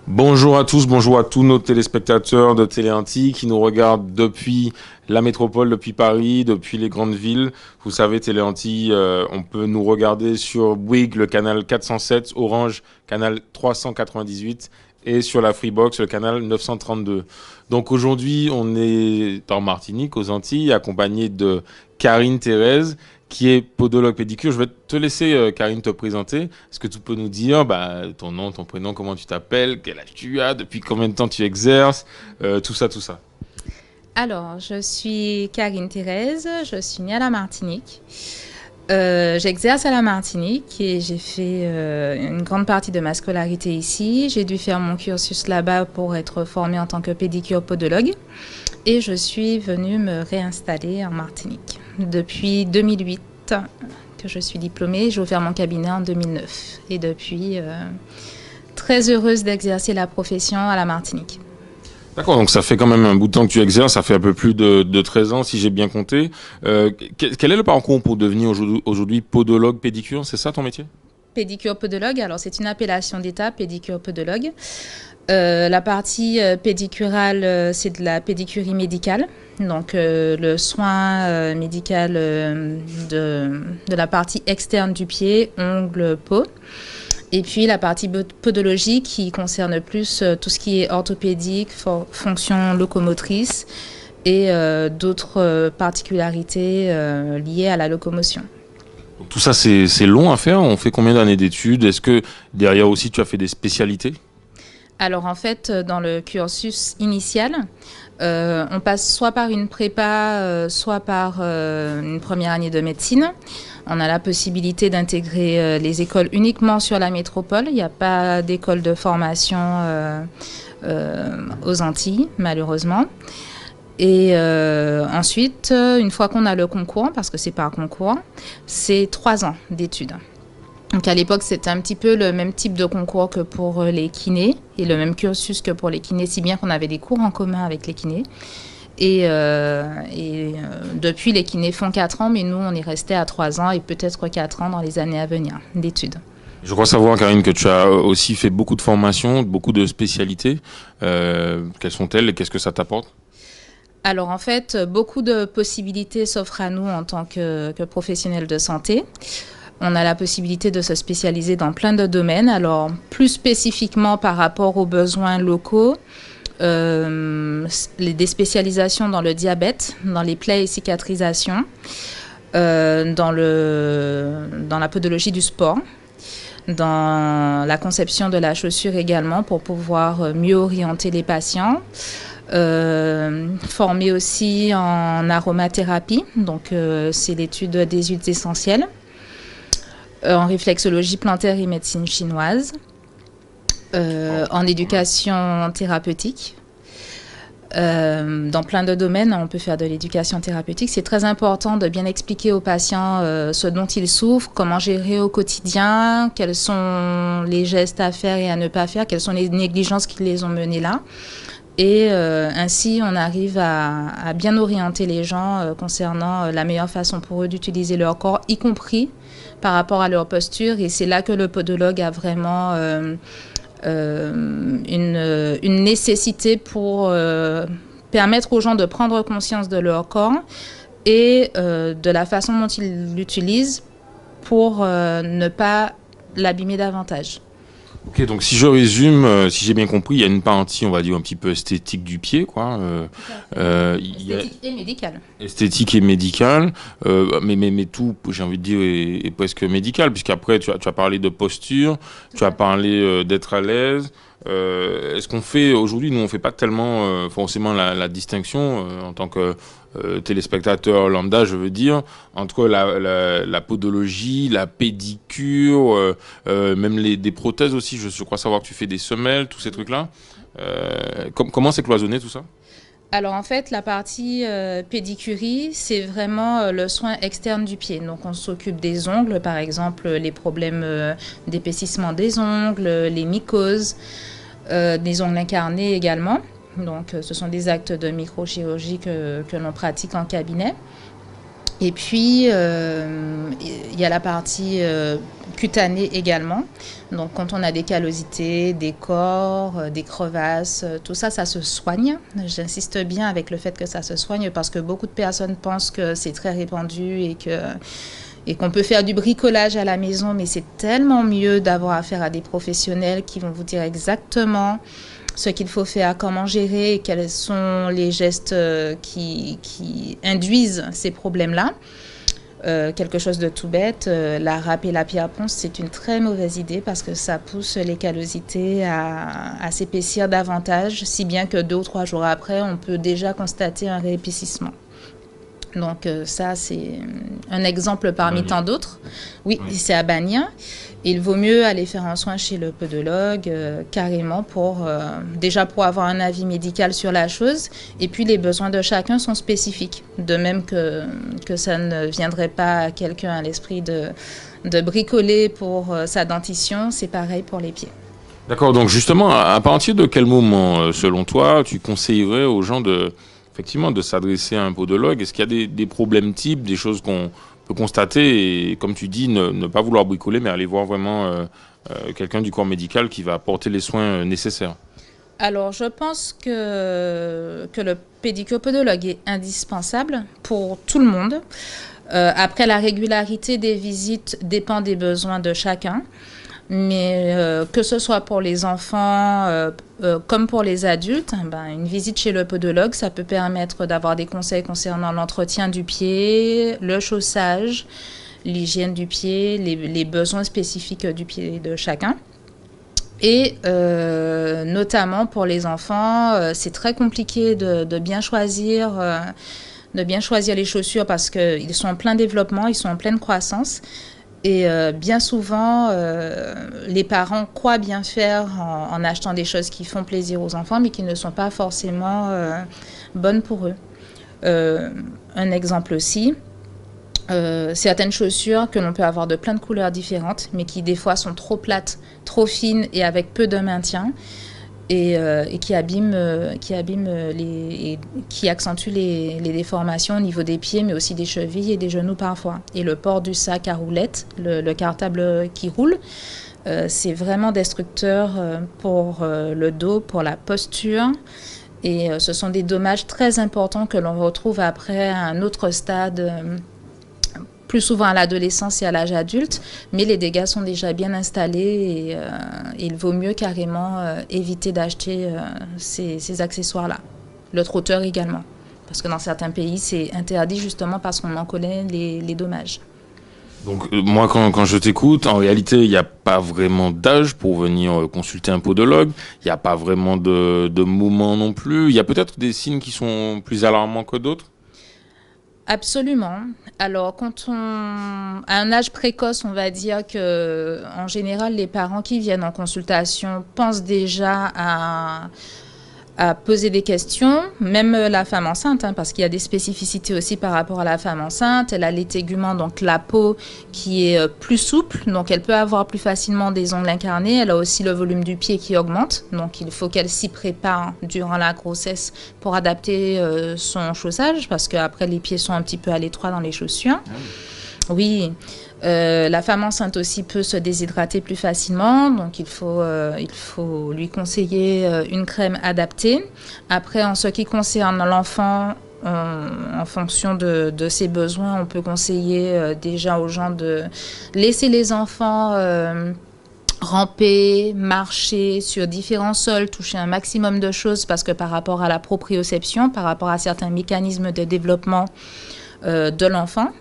Bonjour à tous, bonjour à tous nos téléspectateurs de Téléanti qui nous regardent depuis la métropole, depuis Paris, depuis les grandes villes. Vous savez, Téléanti, on peut nous regarder sur Bouygues, le canal 407, Orange, canal 398 et sur la Freebox, le canal 932. Donc aujourd'hui, on est en Martinique, aux Antilles, accompagné de Karine Thérèse, qui est podologue pédicure. Je vais te laisser, Karine, te présenter. Est-ce que tu peux nous dire ton nom, ton prénom, comment tu t'appelles, quel âge tu as, depuis combien de temps tu exerces, tout ça, tout ça. Alors, je suis Karine Thérèse, je suis née à la Martinique. J'exerce à la Martinique et j'ai fait une grande partie de ma scolarité ici. J'ai dû faire mon cursus là-bas pour être formée en tant que pédicure podologue. Et je suis venue me réinstaller en Martinique depuis 2008 que je suis diplômée. J'ai ouvert mon cabinet en 2009 et depuis, très heureuse d'exercer la profession à la Martinique. D'accord, donc ça fait quand même un bout de temps que tu exerces, ça fait un peu plus de 13 ans si j'ai bien compté. Quel est le parcours pour devenir aujourd'hui podologue pédicure? C'est ça ton métier? Pédicure podologue, alors c'est une appellation d'État, pédicure podologue. La partie pédicurale, c'est de la pédicurie médicale, donc le soin médical de la partie externe du pied, ongles, peau. Et puis la partie podologie qui concerne plus tout ce qui est orthopédique, fonction locomotrice et d'autres particularités liées à la locomotion. Donc tout ça, c'est long à faire. On fait combien d'années d'études? Est-ce que derrière aussi tu as fait des spécialités? Alors en fait, dans le cursus initial, on passe soit par une prépa, soit par une première année de médecine. On a la possibilité d'intégrer les écoles uniquement sur la métropole. Il n'y a pas d'école de formation aux Antilles, malheureusement. Et ensuite, une fois qu'on a le concours, parce que c'est par concours, c'est 3 ans d'études. Donc à l'époque, c'était un petit peu le même type de concours que pour les kinés et le même cursus que pour les kinés, si bien qu'on avait des cours en commun avec les kinés. Depuis, les kinés font 4 ans, mais nous, on est resté à 3 ans et peut-être 4 ans dans les années à venir d'études. Je crois savoir, Karine, que tu as aussi fait beaucoup de formations, beaucoup de spécialités. Quelles sont-elles et qu'est-ce que ça t'apporte? Alors en fait, beaucoup de possibilités s'offrent à nous en tant que professionnels de santé. On a la possibilité de se spécialiser dans plein de domaines. Alors, plus spécifiquement par rapport aux besoins locaux, des spécialisations dans le diabète, dans les plaies et cicatrisations, dans la podologie du sport, dans la conception de la chaussure également pour pouvoir mieux orienter les patients. Formée aussi en aromathérapie, donc c'est l'étude des huiles essentielles. En réflexologie plantaire et médecine chinoise, en éducation thérapeutique. Dans plein de domaines, on peut faire de l'éducation thérapeutique. C'est très important de bien expliquer aux patients ce dont ils souffrent, comment gérer au quotidien, quels sont les gestes à faire et à ne pas faire, quelles sont les négligences qui les ont menés là. Et ainsi, on arrive à bien orienter les gens concernant la meilleure façon pour eux d'utiliser leur corps, y compris par rapport à leur posture. Et c'est là que le podologue a vraiment une nécessité pour permettre aux gens de prendre conscience de leur corps et de la façon dont ils l'utilisent pour ne pas l'abîmer davantage. Ok, donc si je résume, si j'ai bien compris, il y a une partie, on va dire, un petit peu esthétique du pied, quoi. Esthétique et médicale. Esthétique et médicale, mais tout, j'ai envie de dire, est presque médical, puisqu'après, tu as parlé de posture, tu as parlé d'être à l'aise. Est-ce qu'on fait, aujourd'hui, nous, on fait pas tellement forcément la distinction en tant que téléspectateur lambda, je veux dire, entre la podologie, la pédicure, même des prothèses aussi. Je crois savoir que tu fais des semelles, tous ces trucs-là. Comment c'est cloisonné tout ça? Alors en fait, la partie pédicurie, c'est vraiment le soin externe du pied. Donc on s'occupe des ongles, par exemple, les problèmes d'épaississement des ongles, les mycoses, des ongles incarnés également. Donc ce sont des actes de microchirurgie que l'on pratique en cabinet. Et puis, il y a la partie cutanée également. Donc, quand on a des callosités, des cors, des crevasses, tout ça, ça se soigne. J'insiste bien avec le fait que ça se soigne parce que beaucoup de personnes pensent que c'est très répandu et qu'on peut faire du bricolage à la maison, mais c'est tellement mieux d'avoir affaire à des professionnels qui vont vous dire exactement ce qu'il faut faire, comment gérer et quels sont les gestes qui induisent ces problèmes-là. Quelque chose de tout bête, la râpe et la pierre ponce, c'est une très mauvaise idée parce que ça pousse les callosités à s'épaissir davantage, si bien que 2 ou 3 jours après, on peut déjà constater un réépaississement. Donc ça, c'est un exemple parmi tant d'autres. Oui, c'est à Bagnin. Il vaut mieux aller faire un soin chez le podologue carrément déjà pour avoir un avis médical sur la chose. Et puis les besoins de chacun sont spécifiques. De même que ça ne viendrait pas à quelqu'un à l'esprit de bricoler pour sa dentition, c'est pareil pour les pieds. D'accord, donc justement, à partir de quel moment, selon toi, tu conseillerais aux gens effectivement, de s'adresser à un podologue? Est-ce qu'il y a des problèmes types, des choses qu'on peut constater et, comme tu dis, ne pas vouloir bricoler, mais aller voir vraiment quelqu'un du corps médical qui va apporter les soins nécessaires? Alors, je pense que le pédicure-podologue est indispensable pour tout le monde. Après, la régularité des visites dépend des besoins de chacun. Mais que ce soit pour les enfants comme pour les adultes, une visite chez le podologue, ça peut permettre d'avoir des conseils concernant l'entretien du pied, le chaussage, l'hygiène du pied, les besoins spécifiques du pied de chacun. Et notamment pour les enfants, c'est très compliqué de bien choisir les chaussures parce qu'ils sont en plein développement, ils sont en pleine croissance. Et bien souvent, les parents croient bien faire en achetant des choses qui font plaisir aux enfants, mais qui ne sont pas forcément bonnes pour eux. Un exemple aussi, certaines chaussures que l'on peut avoir de plein de couleurs différentes, mais qui des fois sont trop plates, trop fines et avec peu de maintien, et qui accentuent les déformations au niveau des pieds, mais aussi des chevilles et des genoux parfois. Et le port du sac à roulettes, le cartable qui roule, c'est vraiment destructeur pour le dos, pour la posture. Et ce sont des dommages très importants que l'on retrouve après à un autre stade, plus souvent à l'adolescence et à l'âge adulte, mais les dégâts sont déjà bien installés et il vaut mieux carrément éviter d'acheter ces accessoires-là. Le trotteur également, parce que dans certains pays, c'est interdit justement parce qu'on en connaît les dommages. Donc moi, quand je t'écoute, en réalité, il n'y a pas vraiment d'âge pour venir consulter un podologue, il n'y a pas vraiment de moment non plus, il y a peut-être des signes qui sont plus alarmants que d'autres? Absolument. Alors, quand à un âge précoce, on va dire que, en général, les parents qui viennent en consultation pensent déjà à poser des questions, même la femme enceinte, parce qu'il y a des spécificités aussi par rapport à la femme enceinte. Elle a les téguments, donc la peau qui est plus souple, donc elle peut avoir plus facilement des ongles incarnés. Elle a aussi le volume du pied qui augmente, donc il faut qu'elle s'y prépare durant la grossesse pour adapter son chaussage, parce qu'après les pieds sont un petit peu à l'étroit dans les chaussures. Oui. La femme enceinte aussi peut se déshydrater plus facilement, donc il faut lui conseiller une crème adaptée. Après, en ce qui concerne l'enfant, en fonction de ses besoins, on peut conseiller déjà aux gens de laisser les enfants ramper, marcher sur différents sols, toucher un maximum de choses, parce que par rapport à la proprioception, par rapport à certains mécanismes de développement de l'enfant,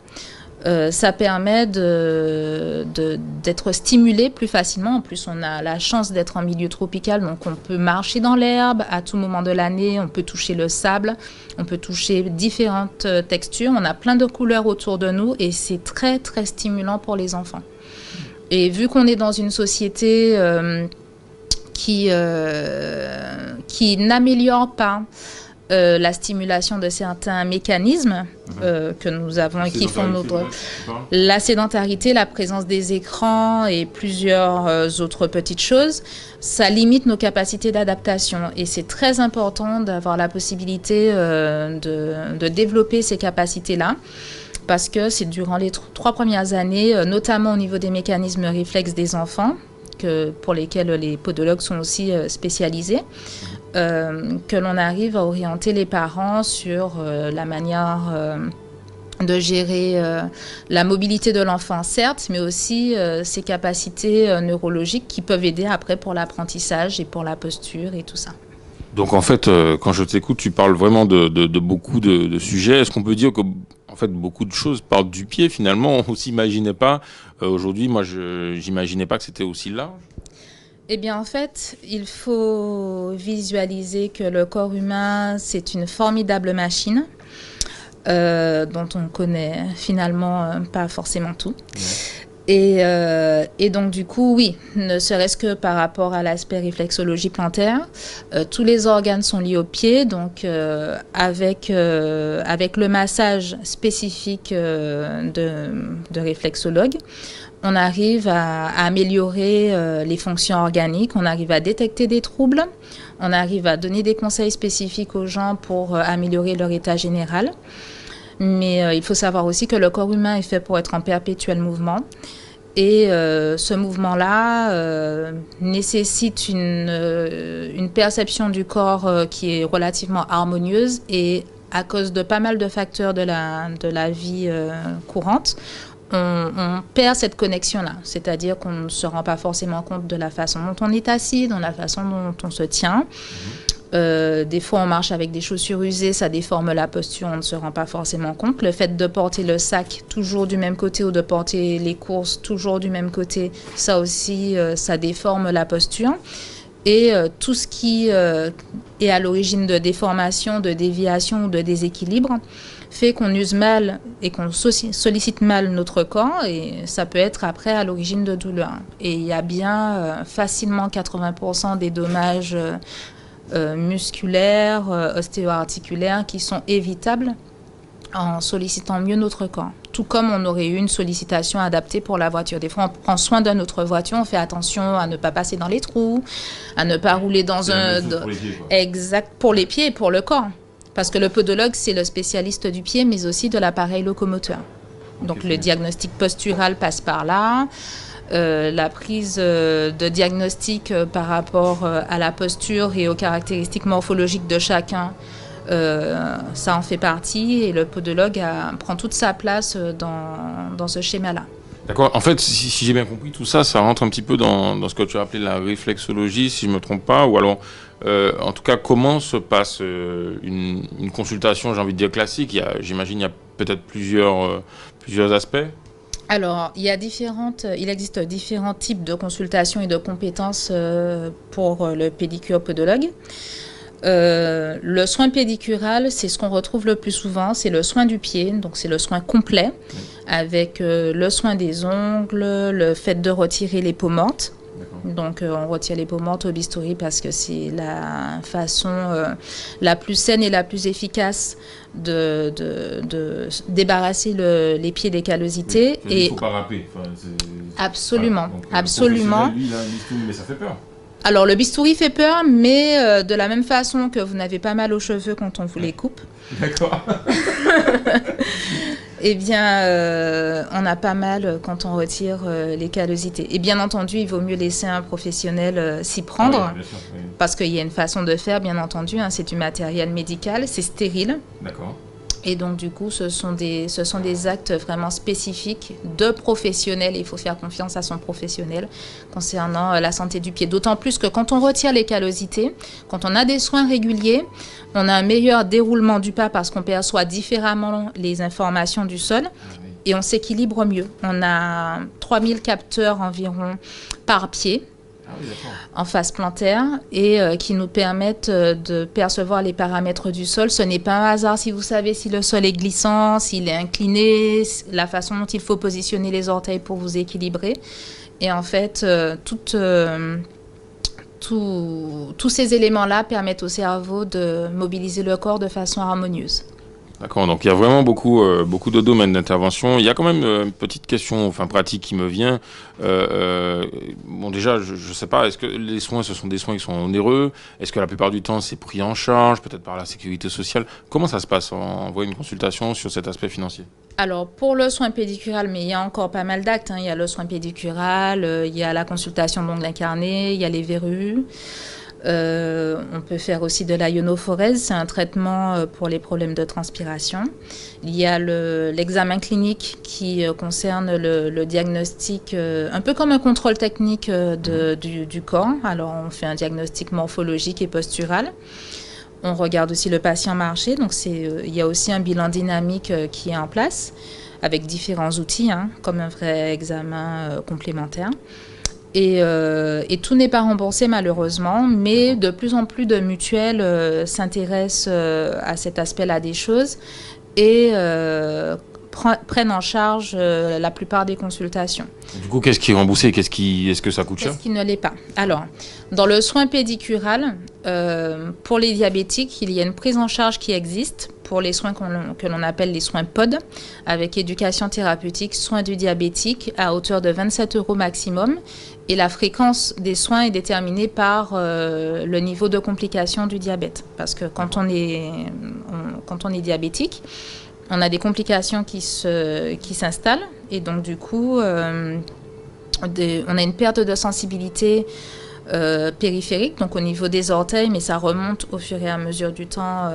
ça permet d'être stimulé plus facilement. En plus, on a la chance d'être en milieu tropical, donc on peut marcher dans l'herbe à tout moment de l'année, on peut toucher le sable, on peut toucher différentes textures, on a plein de couleurs autour de nous et c'est très, très stimulant pour les enfants. Et vu qu'on est dans une société qui n'améliore pas la stimulation de certains mécanismes que nous avons et qui font la sédentarité, la présence des écrans et plusieurs autres petites choses, ça limite nos capacités d'adaptation. Et c'est très important d'avoir la possibilité de développer ces capacités-là. parce que c'est durant les 3 premières années, notamment au niveau des mécanismes réflexes des enfants, pour lesquels les podologues sont aussi spécialisés, que l'on arrive à orienter les parents sur la manière de gérer la mobilité de l'enfant, certes, mais aussi ses capacités neurologiques qui peuvent aider après pour l'apprentissage et pour la posture et tout ça. Donc en fait, quand je t'écoute, tu parles vraiment de beaucoup de sujets. Est-ce qu'on peut dire que en fait beaucoup de choses partent du pied finalement? On s'imaginait pas. Aujourd'hui, moi, j'imaginais pas que c'était aussi large. Eh bien, en fait, il faut visualiser que le corps humain, c'est une formidable machine dont on connaît finalement pas forcément tout. Ouais. Et donc, du coup, oui, ne serait-ce que par rapport à l'aspect réflexologie plantaire, tous les organes sont liés au pied. Donc, avec le massage spécifique de réflexologue, on arrive à améliorer les fonctions organiques, on arrive à détecter des troubles, on arrive à donner des conseils spécifiques aux gens pour améliorer leur état général. Mais il faut savoir aussi que le corps humain est fait pour être en perpétuel mouvement. Et ce mouvement-là nécessite une perception du corps qui est relativement harmonieuse. Et à cause de pas mal de facteurs de la vie courante, on perd cette connexion-là. C'est-à-dire qu'on ne se rend pas forcément compte de la façon dont on est assis, de la façon dont on se tient. Des fois, on marche avec des chaussures usées, ça déforme la posture, on ne se rend pas forcément compte. Le fait de porter le sac toujours du même côté ou de porter les courses toujours du même côté, ça aussi, ça déforme la posture. Et tout ce qui est à l'origine de déformation, de déviation ou de déséquilibre fait qu'on use mal et qu'on sollicite mal notre corps, et ça peut être après à l'origine de douleurs. Et il y a bien facilement 80% des dommages musculaires, ostéo-articulaires qui sont évitables en sollicitant mieux notre corps. Tout comme on aurait eu une sollicitation adaptée pour la voiture. Des fois, on prend soin de notre voiture, on fait attention à ne pas passer dans les trous, à ne pas rouler dans un... Pour les pieds, quoi. Exact, pour les pieds et pour le corps. Parce que le podologue, c'est le spécialiste du pied, mais aussi de l'appareil locomoteur. Donc, le diagnostic postural passe par là. La prise de diagnostic par rapport à la posture et aux caractéristiques morphologiques de chacun, ça en fait partie, et le podologue prend toute sa place dans ce schéma-là. D'accord. En fait, si j'ai bien compris, tout ça, ça rentre un petit peu dans ce que tu as appelé la réflexologie, si je ne me trompe pas, ou alors, en tout cas, comment se passe une consultation, j'ai envie de dire classique? J'imagine il y a peut-être plusieurs aspects. Alors, il existe différents types de consultations et de compétences pour le pédicure podologue. Le soin pédicural, c'est ce qu'on retrouve le plus souvent, c'est le soin du pied, donc c'est le soin complet, avec le soin des ongles, le fait de retirer les peaux mortes. Donc on retire les peaux mortes au bistouri parce que c'est la façon la plus saine et la plus efficace de débarrasser les pieds des callosités. Oui, il ne faut pas râper. Absolument, voilà. Donc, absolument. Lui, il a un bistouri, mais ça fait peur. Alors le bistouri fait peur, mais de la même façon que vous n'avez pas mal aux cheveux quand on vous les coupe. D'accord. Eh bien, on a pas mal quand on retire les callosités. Et bien entendu, il vaut mieux laisser un professionnel s'y prendre, oui, bien sûr, oui. Parce qu'il y a une façon de faire, bien entendu. C'est du matériel médical, c'est stérile. D'accord. Et donc, du coup, ce sont des actes vraiment spécifiques de professionnels. Il faut faire confiance à son professionnel concernant la santé du pied. D'autant plus que quand on retire les callosités, quand on a des soins réguliers, on a un meilleur déroulement du pas parce qu'on perçoit différemment les informations du sol et on s'équilibre mieux. On a 3000 capteurs environ par pied. En face plantaire et qui nous permettent de percevoir les paramètres du sol. Ce n'est pas un hasard si vous savez si le sol est glissant, s'il est incliné, la façon dont il faut positionner les orteils pour vous équilibrer. Et en fait, tous ces éléments-là permettent au cerveau de mobiliser le corps de façon harmonieuse. D'accord, donc il y a vraiment beaucoup de domaines d'intervention. Il y a quand même une petite question, enfin pratique qui me vient. Bon déjà, je ne sais pas, est-ce que les soins, ce sont des soins qui sont onéreux? Est-ce que la plupart du temps, c'est pris en charge, peut-être par la sécurité sociale? Comment ça se passe? On voit une consultation sur cet aspect financier. Alors, pour le soin pédicural, mais il y a encore pas mal d'actes, hein. Il y a le soin pédicural, il y a la consultation d'ongles incarnés, il y a les verrues. On peut faire aussi de l'ionophorèse, c'est un traitement pour les problèmes de transpiration. Il y a l'examen clinique qui concerne le diagnostic, un peu comme un contrôle technique du corps. Alors on fait un diagnostic morphologique et postural. On regarde aussi le patient marcher, donc il y a aussi un bilan dynamique qui est en place avec différents outils, hein, comme un vrai examen complémentaire. Et tout n'est pas remboursé malheureusement, mais de plus en plus de mutuelles s'intéressent à cet aspect-là des choses et prennent en charge la plupart des consultations. Du coup, qu'est-ce qui est remboursé? Est-ce que ça coûte cher? Qu'est-ce qui ne l'est pas? Alors, dans le soin pédicural, pour les diabétiques, il y a une prise en charge qui existe pour les soins que l'on appelle les soins POD, avec éducation thérapeutique, soins du diabétique, à hauteur de 27 € maximum. Et la fréquence des soins est déterminée par le niveau de complication du diabète. Parce que quand on est diabétique, on a des complications qui s'installent. Et donc, du coup, on a une perte de sensibilité périphérique, donc au niveau des orteils, mais ça remonte au fur et à mesure du temps,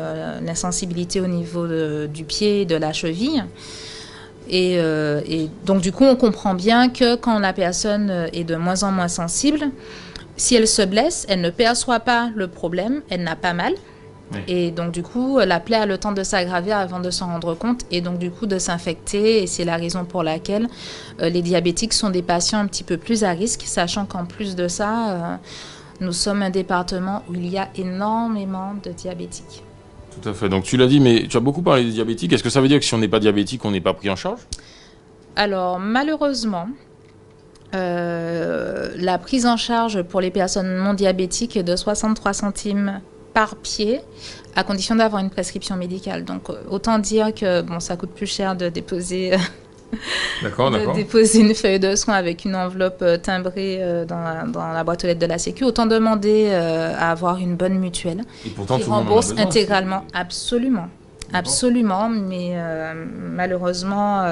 l'insensibilité au niveau du pied et de la cheville. Et donc du coup, on comprend bien que quand la personne est de moins en moins sensible, si elle se blesse, elle ne perçoit pas le problème, elle n'a pas mal. Oui. Et donc du coup, la plaie a le temps de s'aggraver avant de s'en rendre compte et donc du coup de s'infecter. Et c'est la raison pour laquelle les diabétiques sont des patients un petit peu plus à risque, sachant qu'en plus de ça, nous sommes un département où il y a énormément de diabétiques. Tout à fait. Donc tu l'as dit, mais tu as beaucoup parlé des diabétiques. Est-ce que ça veut dire que si on n'est pas diabétique, on n'est pas pris en charge? Alors malheureusement, la prise en charge pour les personnes non diabétiques est de 63 centimes par pied, à condition d'avoir une prescription médicale. Donc, autant dire que bon, ça coûte plus cher de déposer, déposer une feuille de soins avec une enveloppe timbrée dans la boîte aux lettres de la Sécu. Autant demander à avoir une bonne mutuelle et pourtant, qui rembourse intégralement. Absolument. Absolument, mais malheureusement,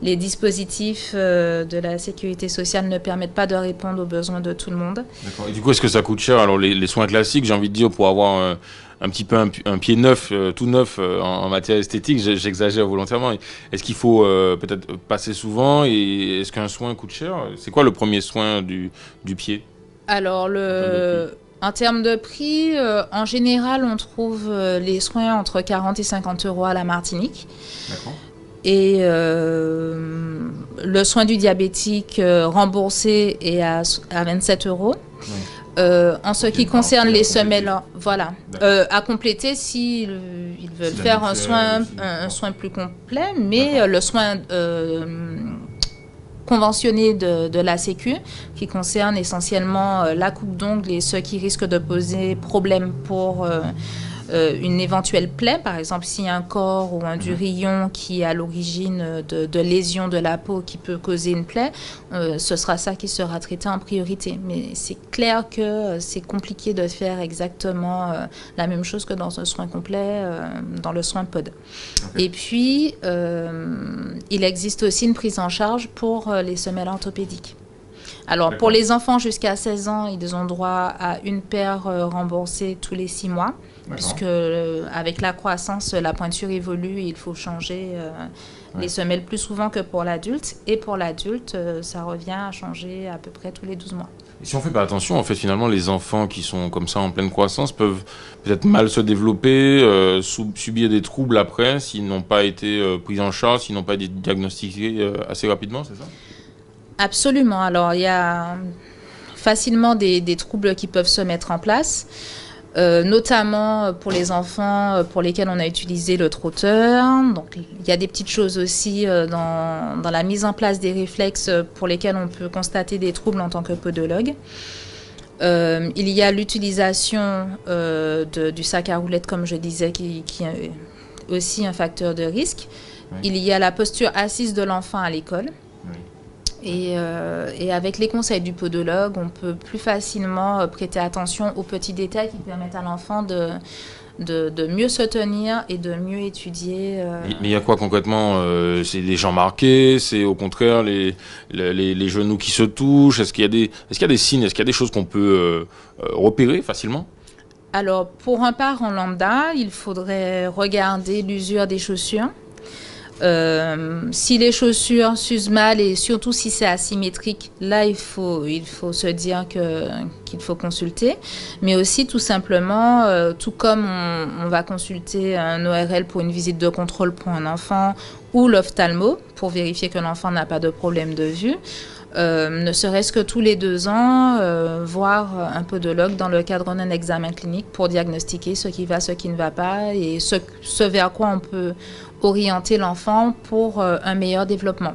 les dispositifs de la sécurité sociale ne permettent pas de répondre aux besoins de tout le monde. D'accord. Et du coup, est-ce que ça coûte cher? Alors, les soins classiques, j'ai envie de dire, pour avoir un petit peu un pied neuf, tout neuf en matière esthétique, j'exagère volontairement. Est-ce qu'il faut peut-être passer souvent? Et est-ce qu'un soin coûte cher? C'est quoi le premier soin du pied? Alors, en termes de prix, en général, on trouve les soins entre 40 et 50 € à la Martinique. D'accord. Et le soin du diabétique remboursé est à 27 €. Oui. En ce qui concerne les semelles, voilà, à compléter s'ils veulent faire un soin plus complet, mais le soin conventionné de la Sécu, qui concerne essentiellement la coupe d'ongles et ce qui risque de poser problème pour une éventuelle plaie, par exemple s'il y a un corps ou un durillon qui est à l'origine de lésions de la peau qui peut causer une plaie, ce sera ça qui sera traité en priorité. Mais c'est clair que c'est compliqué de faire exactement la même chose que dans un soin complet, dans le soin POD. Okay. Et puis, il existe aussi une prise en charge pour les semelles orthopédiques. Alors, pour les enfants jusqu'à 16 ans, ils ont droit à une paire remboursée tous les 6 mois. Puisque avec la croissance, la pointure évolue et il faut changer les semelles plus souvent que pour l'adulte. Et pour l'adulte, ça revient à changer à peu près tous les 12 mois. Et si on ne fait pas attention, en fait, finalement, les enfants qui sont comme ça en pleine croissance peuvent peut-être mal se développer, subir des troubles après, s'ils n'ont pas été pris en charge, s'ils n'ont pas été diagnostiqués assez rapidement, c'est ça? Absolument. Alors, il y a facilement des troubles qui peuvent se mettre en place. Notamment pour les enfants pour lesquels on a utilisé le trotteur. Donc, il y a des petites choses aussi dans la mise en place des réflexes pour lesquels on peut constater des troubles en tant que podologue. Il y a l'utilisation du sac à roulettes, comme je disais, qui aussi un facteur de risque. Oui. Il y a la posture assise de l'enfant à l'école. Oui. Et avec les conseils du podologue, on peut plus facilement prêter attention aux petits détails qui permettent à l'enfant de mieux se tenir et de mieux étudier. Mais il y a quoi concrètement? C'est des gens marqués? C'est au contraire les genoux qui se touchent? Est-ce qu'il y a des signes? Est-ce qu'il y a des choses qu'on peut repérer facilement? Alors, pour un parent lambda, il faudrait regarder l'usure des chaussures. Si les chaussures s'usent mal et surtout si c'est asymétrique, là il faut se dire qu'il faut consulter. Mais aussi tout simplement, tout comme on va consulter un ORL pour une visite de contrôle pour un enfant ou l'ophtalmo pour vérifier que l'enfant n'a pas de problème de vue. Ne serait-ce que tous les 2 ans, voir un podologue dans le cadre d'un examen clinique pour diagnostiquer ce qui va, ce qui ne va pas et ce vers quoi on peut orienter l'enfant pour un meilleur développement.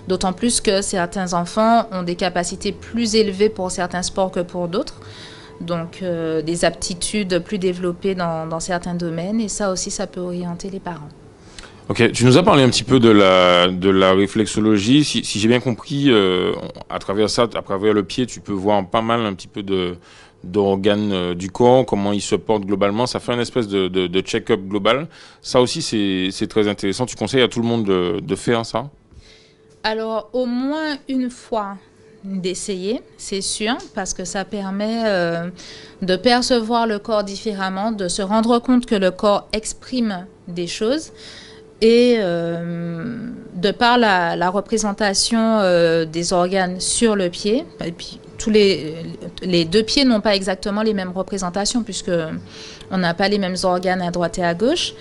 D'autant plus que certains enfants ont des capacités plus élevées pour certains sports que pour d'autres, donc des aptitudes plus développées dans certains domaines et ça aussi, ça peut orienter les parents. Ok, tu nous as parlé un petit peu de la réflexologie. Si j'ai bien compris, à travers ça, à travers le pied, tu peux voir pas mal un petit peu d'organes du corps, comment ils se portent globalement. Ça fait une espèce de check-up global. Ça aussi, c'est très intéressant. Tu conseilles à tout le monde de faire ça? Alors, au moins une fois d'essayer, c'est sûr, parce que ça permet de percevoir le corps différemment, de se rendre compte que le corps exprime des choses. Et de par la représentation des organes sur le pied, et puis les 2 pieds n'ont pas exactement les mêmes représentations puisque on n'a pas les mêmes organes à droite et à gauche.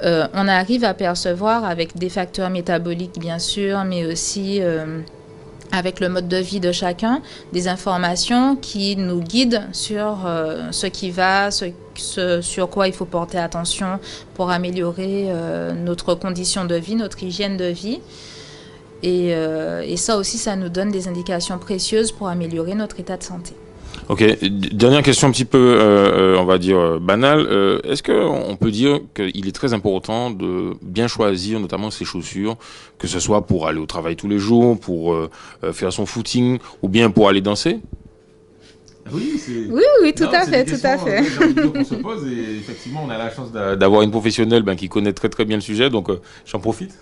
On arrive à percevoir avec des facteurs métaboliques bien sûr, mais aussi avec le mode de vie de chacun, des informations qui nous guident sur ce qui va, sur quoi il faut porter attention pour améliorer notre condition de vie, notre hygiène de vie. Et ça aussi, ça nous donne des indications précieuses pour améliorer notre état de santé. Ok, dernière question un petit peu, on va dire, banale. Est-ce qu'on peut dire qu'il est très important de bien choisir notamment ses chaussures, que ce soit pour aller au travail tous les jours, pour faire son footing ou bien pour aller danser? Oui, tout à fait. Qu'on se pose et effectivement, on a la chance d'avoir une professionnelle qui connaît très très bien le sujet, donc j'en profite.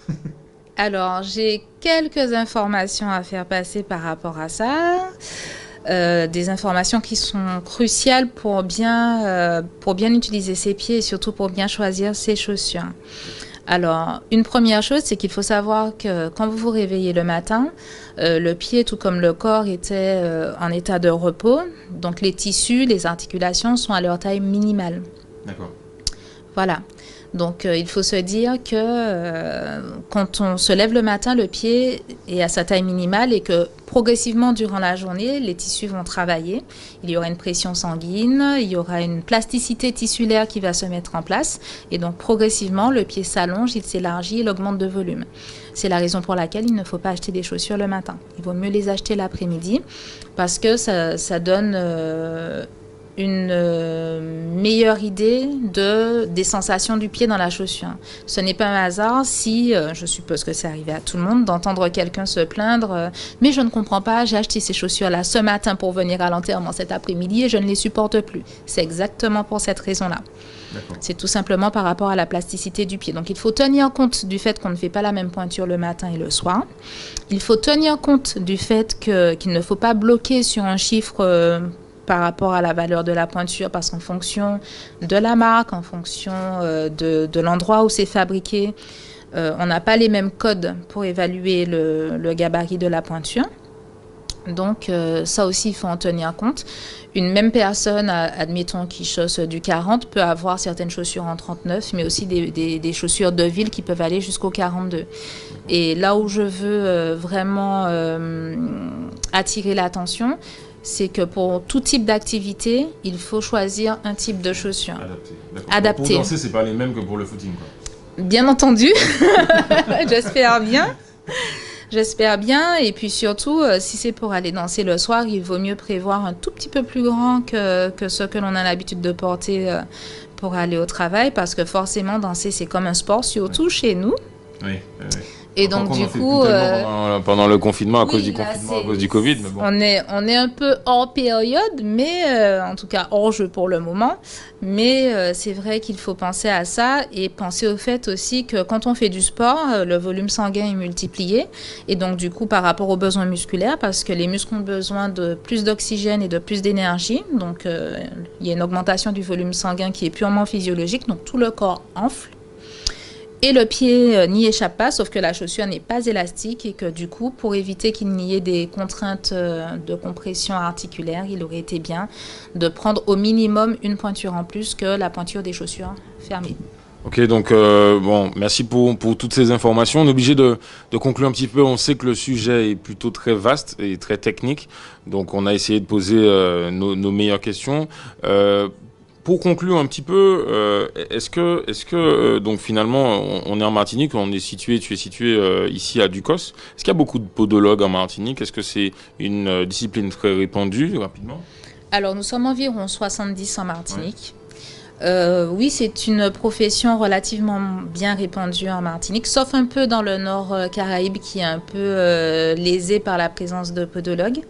Alors, j'ai quelques informations à faire passer par rapport à ça. Des informations qui sont cruciales pour bien utiliser ses pieds et surtout pour bien choisir ses chaussures. Alors, une première chose, c'est qu'il faut savoir que quand vous vous réveillez le matin, le pied, tout comme le corps, était en état de repos. Donc, les tissus, les articulations sont à leur taille minimale. D'accord. Voilà. Donc, il faut se dire que quand on se lève le matin, le pied est à sa taille minimale et que progressivement, durant la journée, les tissus vont travailler. Il y aura une pression sanguine, il y aura une plasticité tissulaire qui va se mettre en place. Et donc, progressivement, le pied s'allonge, il s'élargit, il augmente de volume. C'est la raison pour laquelle il ne faut pas acheter des chaussures le matin. Il vaut mieux les acheter l'après-midi parce que ça donne une meilleure idée des sensations du pied dans la chaussure. Ce n'est pas un hasard si, je suppose que c'est arrivé à tout le monde, d'entendre quelqu'un se plaindre mais je ne comprends pas, j'ai acheté ces chaussures-là ce matin pour venir à l'enterrement cet après-midi et je ne les supporte plus. C'est exactement pour cette raison-là. C'est tout simplement par rapport à la plasticité du pied. Donc, il faut tenir compte du fait qu'on ne fait pas la même pointure le matin et le soir. Il faut tenir compte du fait qu'il ne faut pas bloquer sur un chiffre par rapport à la valeur de la pointure parce qu'en fonction de la marque, en fonction de l'endroit où c'est fabriqué, on n'a pas les mêmes codes pour évaluer le gabarit de la pointure. Donc, ça aussi, il faut en tenir compte. Une même personne, admettons, qui chausse du 40, peut avoir certaines chaussures en 39, mais aussi des chaussures de ville qui peuvent aller jusqu'au 42. Et là où je veux vraiment attirer l'attention, c'est que pour tout type d'activité, il faut choisir un type de chaussures. Adapté. Pour danser, c'est pas les mêmes que pour le footing, quoi. Bien entendu. J'espère bien. J'espère bien. Et puis surtout, si c'est pour aller danser le soir, il vaut mieux prévoir un tout petit peu plus grand que ce que l'on a l'habitude de porter pour aller au travail parce que forcément danser c'est comme un sport, surtout chez nous. Oui, oui. Et donc du coup, pendant le confinement, à oui, cause du confinement, à cause du Covid. Mais bon. On est un peu hors période, mais en tout cas hors jeu pour le moment. Mais c'est vrai qu'il faut penser à ça et penser au fait aussi que quand on fait du sport, le volume sanguin est multiplié. Et donc du coup, par rapport aux besoins musculaires, parce que les muscles ont besoin de plus d'oxygène et de plus d'énergie. Donc il y a une augmentation du volume sanguin qui est purement physiologique. Donc tout le corps enfle. Et le pied n'y échappe pas, sauf que la chaussure n'est pas élastique et que du coup, pour éviter qu'il n'y ait des contraintes de compression articulaire, il aurait été bien de prendre au minimum une pointure en plus que la pointure des chaussures fermées. Ok, donc bon, merci pour toutes ces informations. On est obligé de conclure un petit peu. On sait que le sujet est plutôt très vaste et très technique, donc on a essayé de poser nos meilleures questions. Pour conclure un petit peu, est-ce que donc finalement on est en Martinique, tu es situé ici à Ducos. Est-ce qu'il y a beaucoup de podologues en Martinique? Est-ce que c'est une discipline très répandue rapidement? Alors nous sommes environ 70 en Martinique. Oui, c'est une profession relativement bien répandue en Martinique, sauf un peu dans le nord Caraïbe qui est un peu lésé par la présence de podologues.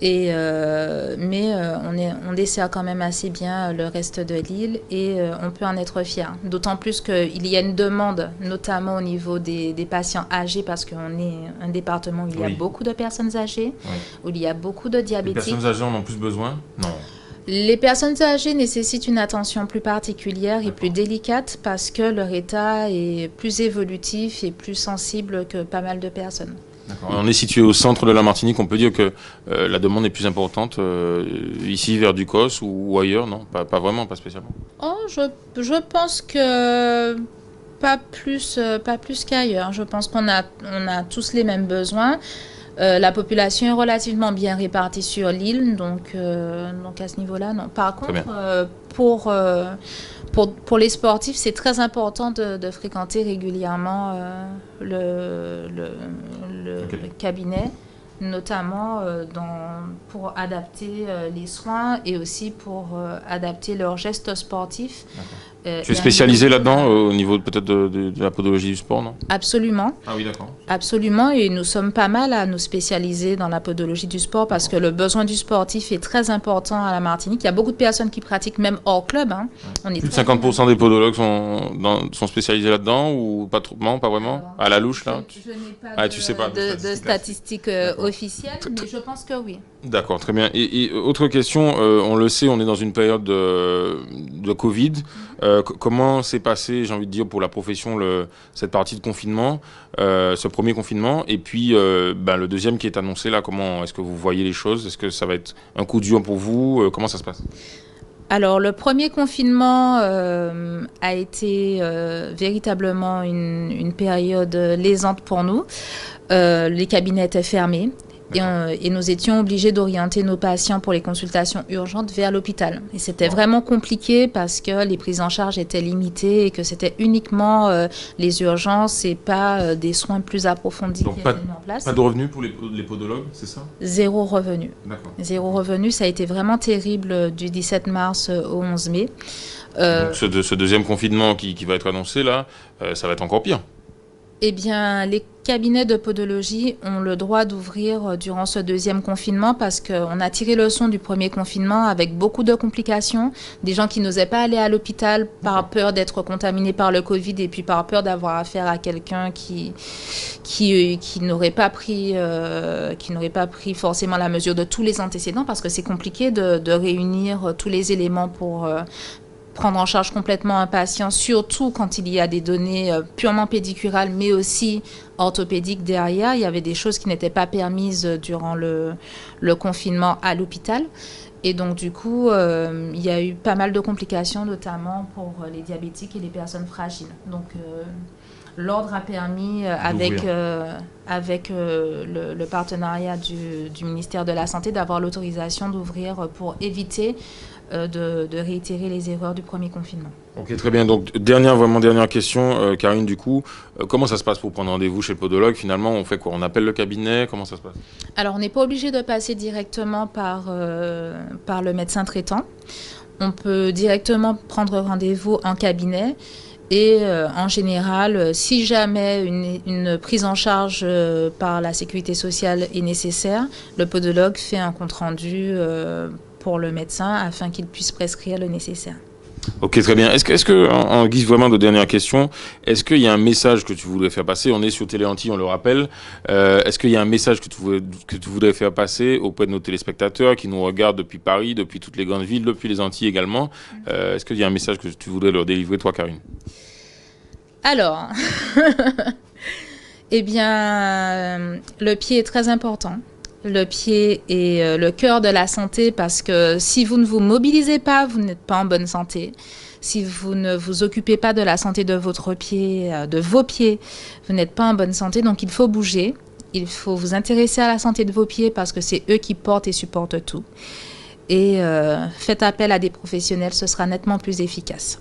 Mais on dessert quand même assez bien le reste de l'île et on peut en être fier. D'autant plus qu'il y a une demande, notamment au niveau des patients âgés, parce qu'on est un département où il y a beaucoup de personnes âgées, où il y a beaucoup de diabétiques. Les personnes âgées en ont plus besoin? Non. Les personnes âgées nécessitent une attention plus particulière et plus délicate parce que leur état est plus évolutif et plus sensible que pas mal de personnes. On est situé au centre de la Martinique, on peut dire que la demande est plus importante ici vers Ducos ou ailleurs, non? Pas vraiment, pas spécialement. Oh, je pense que pas plus qu'ailleurs. Je pense qu'on a tous les mêmes besoins. La population est relativement bien répartie sur l'île, donc à ce niveau-là, non. Par contre, pour les sportifs, c'est très important de fréquenter régulièrement le cabinet, notamment pour adapter les soins et aussi pour adapter leurs gestes sportifs. Tu es spécialisé là-dedans, au niveau peut-être de la podologie du sport, non? Absolument. Ah oui, d'accord. Absolument, et nous sommes pas mal à nous spécialiser dans la podologie du sport parce que le besoin du sportif est très important à la Martinique. Il y a beaucoup de personnes qui pratiquent même hors club. Hein. On est plus de 50% des podologues sont spécialisés là-dedans ou pas trop, non, pas vraiment? Alors, à la louche, là? Je n'ai pas de statistiques officielles, mais je pense que oui. D'accord, très bien. Et autre question, on le sait, on est dans une période de Covid. Comment s'est passé, j'ai envie de dire, pour la profession, cette partie de confinement, ce premier confinement, et puis le deuxième qui est annoncé là, comment est-ce que vous voyez les choses? Est-ce que ça va être un coup dur pour vous? Comment ça se passe? Alors, le premier confinement a été véritablement une période lésante pour nous. Les cabinets étaient fermés. Et nous étions obligés d'orienter nos patients pour les consultations urgentes vers l'hôpital. Et c'était vraiment compliqué parce que les prises en charge étaient limitées et que c'était uniquement les urgences et pas des soins plus approfondis qui étaient mis en place. Pas de revenus pour les podologues, c'est ça? Zéro revenu. D'accord. Zéro revenu, ça a été vraiment terrible du 17 mars au 11 mai. Donc ce deuxième confinement qui va être annoncé là, ça va être encore pire. Eh bien, les cabinets de podologie ont le droit d'ouvrir durant ce deuxième confinement parce qu'on a tiré le son du premier confinement avec beaucoup de complications, des gens qui n'osaient pas aller à l'hôpital par peur d'être contaminés par le Covid et puis par peur d'avoir affaire à quelqu'un qui n'aurait pas pris forcément la mesure de tous les antécédents parce que c'est compliqué de réunir tous les éléments pour prendre en charge complètement un patient, surtout quand il y a des données purement pédicurales, mais aussi orthopédiques derrière. Il y avait des choses qui n'étaient pas permises durant le confinement à l'hôpital. Et donc, du coup, il y a eu pas mal de complications, notamment pour les diabétiques et les personnes fragiles. Donc, l'ordre a permis, avec le partenariat du ministère de la Santé, d'avoir l'autorisation d'ouvrir pour éviter de réitérer les erreurs du premier confinement. Ok, très bien. Donc, dernière question, Karine, du coup, comment ça se passe pour prendre rendez-vous chez le podologue? Finalement, on fait quoi? On appelle le cabinet? Comment ça se passe? Alors, on n'est pas obligé de passer directement par le médecin traitant. on peut directement prendre rendez-vous en cabinet. Et en général, si jamais une prise en charge par la sécurité sociale est nécessaire, le podologue fait un compte-rendu pour le médecin afin qu'il puisse prescrire le nécessaire. Ok, très bien. Est-ce que en guise vraiment de dernière question, est-ce qu'il y a un message que tu voudrais faire passer? On est sur Téléantilles, on le rappelle. Est-ce qu'il y a un message que tu voudrais faire passer auprès de nos téléspectateurs qui nous regardent depuis Paris, depuis toutes les grandes villes, depuis les Antilles également? Est-ce qu'il y a un message que tu voudrais leur délivrer, toi, Karine? Alors, eh bien, le pied est très important. Le pied est le cœur de la santé parce que si vous ne vous mobilisez pas, vous n'êtes pas en bonne santé. Si vous ne vous occupez pas de la santé de votre pied, de vos pieds, vous n'êtes pas en bonne santé. Donc, il faut bouger. Il faut vous intéresser à la santé de vos pieds parce que c'est eux qui portent et supportent tout. Et faites appel à des professionnels, ce sera nettement plus efficace.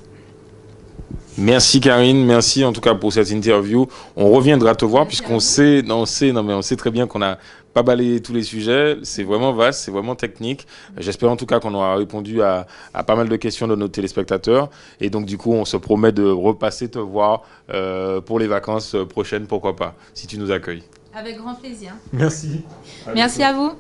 Merci Karine, merci en tout cas pour cette interview. On reviendra te voir puisqu'on sait, on sait très bien qu'on n'a pas balayé tous les sujets. C'est vraiment vaste, c'est vraiment technique. J'espère en tout cas qu'on aura répondu à pas mal de questions de nos téléspectateurs. Et donc du coup, on se promet de repasser te voir pour les vacances prochaines, pourquoi pas, si tu nous accueilles. Avec grand plaisir. Merci. Merci à vous.